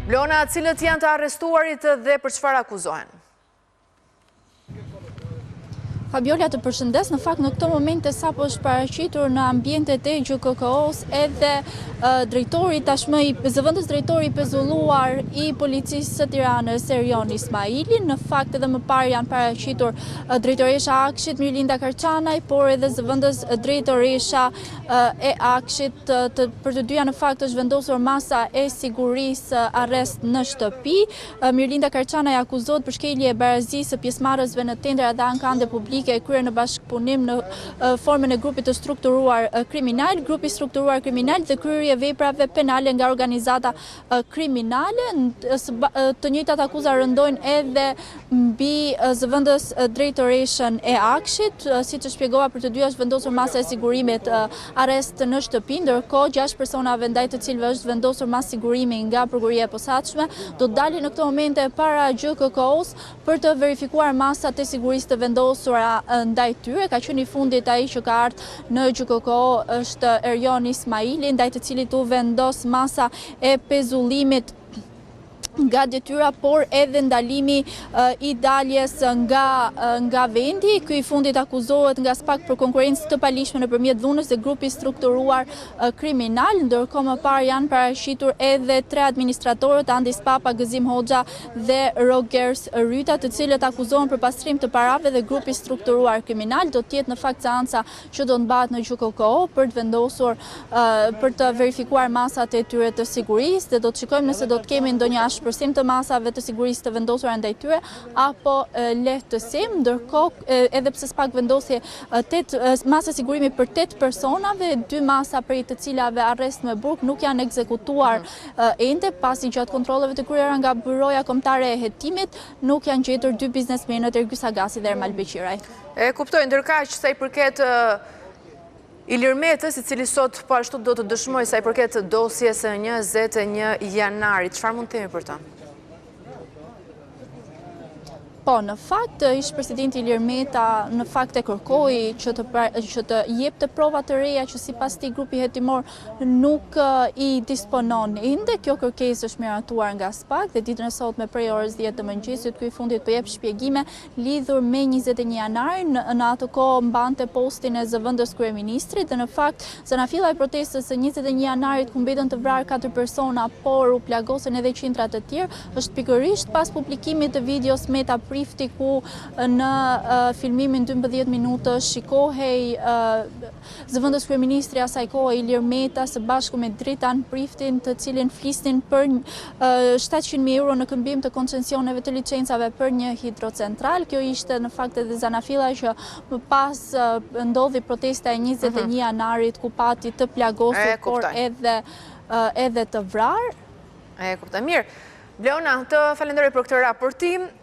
Blona, cilët janë të arrestuarit dhe për çfarë akuzohen? Fabiola, të përshëndes, në fakt në këto momente sapo është paraqitur në ambientet e GKK-s edhe drejtori tashmë i zëvendës drejtori i pezulluar i policisë së Tiranës Erion Ismaili. Në fakt edhe më parë janë paraqitur drejtoresha Akshit Mirlinda Karçanaj, por edhe zëvendës drejtoresha e Akshit. Për të dyja në fakt është vendosur masa e sigurisë arrest në shtëpi. Mirlinda Karçanaj akuzohet për shkelje e barazisë së pjesëmarrësve në tendera dhe ankande publike e kryer në bashkëpunim në formën e grupit të strukturuar kriminal, grupi strukturuar kriminal dhe kryerje veprave penale nga organizata kriminale. Të njëjtat akuza rëndojnë edhe mbi zëvendës drejtoreshën e Akshit, siç e shpjegova, për të dyja është vendosur masa e sigurimit arrest në shtëpi, ndërkohë 6 personave ndaj të cilëve është vendosur masë sigurimi nga prokuroria e posaçme do të dalin në këto momente para GKK-s për të verifikuar masat e sigurisë të vendosura ndaj tyre. Ka qenë i fundit ai që ka ardhur në GKK është Erion Ismaili, ndaj të cilit u vendos masa e pezullimit nga detyra, por edhe ndalimi i daljes nga vendi. Ky i fundit akuzohet nga SPAK për konkurrencë të palishme nëpërmjet dhunës dhe grupi strukturuar kriminal, ndërkohë më parë janë paraqitur edhe 3 administratorët, Andis Papa, Gëzim Hoxha dhe Rogers Ryta, të cilët akuzohen për pastrim të parave dhe grupi strukturuar kriminal. Do të jetë në fakt seanca që do të mbahet në GKK për të vendosur për të verifikuar masat e tyre të sigurisë dhe do të shikojmë nëse do të kemi ndonjë përsim të masave të sigurisë të vendosura ndaj tyre apo lehtësim. Ndërkohë edhe pse SPAK vendosi masa sigurimi për 8 personave, 2 masa prej të cilave arrest me burg nuk janë ekzekutuar ende, pasi gjatë kontrolleve të kryera nga Byroja Kombëtare e Hetimit nuk janë gjetur 2 biznesmenët Ergjys Agasi dhe Ermal Beqiraj. E kuptoj, ndërkaq sa i përket Ilir Metës, i cili sot po ashtu do të dëshmojë sa i përket dosjes 21 janarit. Çfarë mund të themi për ta? Po, në fakt, ish presidenti Ilir Meta në fakt e kërkoi që të jepte prova të reja që sipas tij grupi hetimor nuk i disponon ende. Kjo kërkesë është miratuar nga SPAK dhe ditën e sotme prej orës 10 të mëngjesit ky i fundit po jep shpjegime lidhur me 21 janarin. Në atë kohë mbante postin e zëvendës kryeministrit dhe në fakt zanafilla e protestës së 21 janarit ku mbetën të vrarë 4 persona, por u plagosën edhe qindra të tjerë, është pikërisht pas publikimit të videos Meta Prifti ku në filmimin 12 minutë shikohej zëvendës kryeministri asaj kohe Ilir Meta së bashku me Dritan Priftin, të cilin flisnin për 700.000 euro në këmbim të koncesioneve të licencave për një hidrocentral. Kjo ishte në fakt edhe zanafilla që më pas ndodhi protesta e 21 janarit ku pati të plagosur, por edhe të vrarë. E kuptoj mirë. Blona, të falenderoj për këtë raportim.